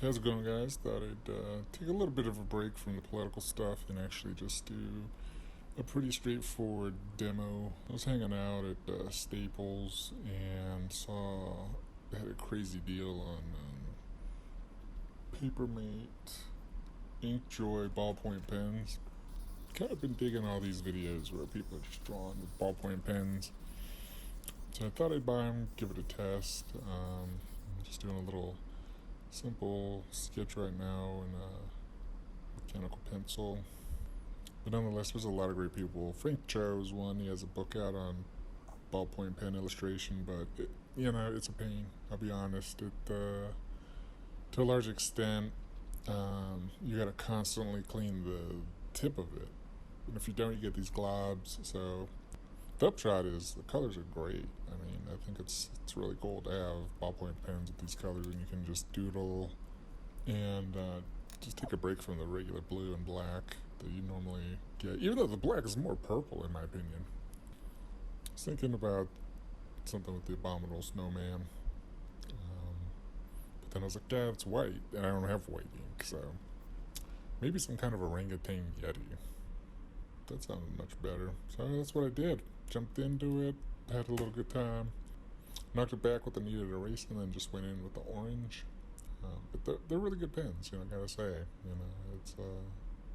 How's it going, guys? Thought I'd take a little bit of a break from the political stuff and actually just do a pretty straightforward demo. I was hanging out at Staples and saw they had a crazy deal on PaperMate Inkjoy Ballpoint pens. Kind of been digging all these videos where people are just drawing with ballpoint pens. So I thought I'd buy them, give it a test. I'm just doing a little simple sketch right now in a mechanical pencil. But nonetheless, there's a lot of great people. Frank Cho is one. He has a book out on ballpoint pen illustration, but it's a pain. I'll be honest. To a large extent, you gotta constantly clean the tip of it, and if you don't, you get these globs. So the upshot is the colors are great. I mean, I think it's really cool to have ballpoint pens with these colors, and you can just doodle and just take a break from the regular blue and black that you normally get, even though the black is more purple in my opinion. I was thinking about something with the abominable snowman, but then I was like, yeah, it's white, and I don't have white ink, so maybe some kind of orangutan yeti. That sounded much better. So that's what I did. Jumped into it, had a little good time, knocked it back with the needed erase, and then just went in with the orange. But they're really good pens, I gotta say. It's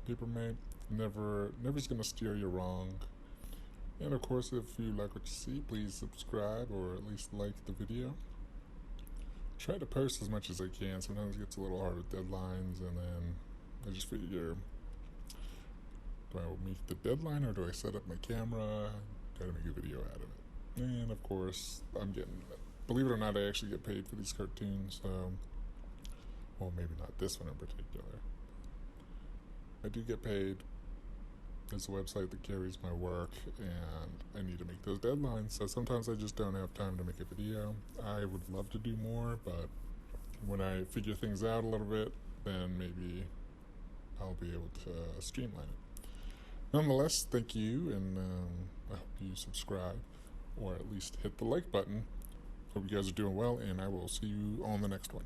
PaperMate. Never's gonna steer you wrong. And of course, if you like what you see, please subscribe or at least like the video. Try to post as much as I can. Sometimes it gets a little hard with deadlines, and then I just figure, do I meet the deadline or do I set up my camera, try to make a video out of it? And of course, believe it or not, I actually get paid for these cartoons. Well, maybe not this one in particular. I do get paid. There's a website that carries my work, and I need to make those deadlines, so sometimes I just don't have time to make a video. I would love to do more, but when I figure things out a little bit, then maybe I'll be able to streamline it. Nonetheless, thank you, and I hope you subscribe, or at least hit the like button. Hope you guys are doing well, and I will see you on the next one.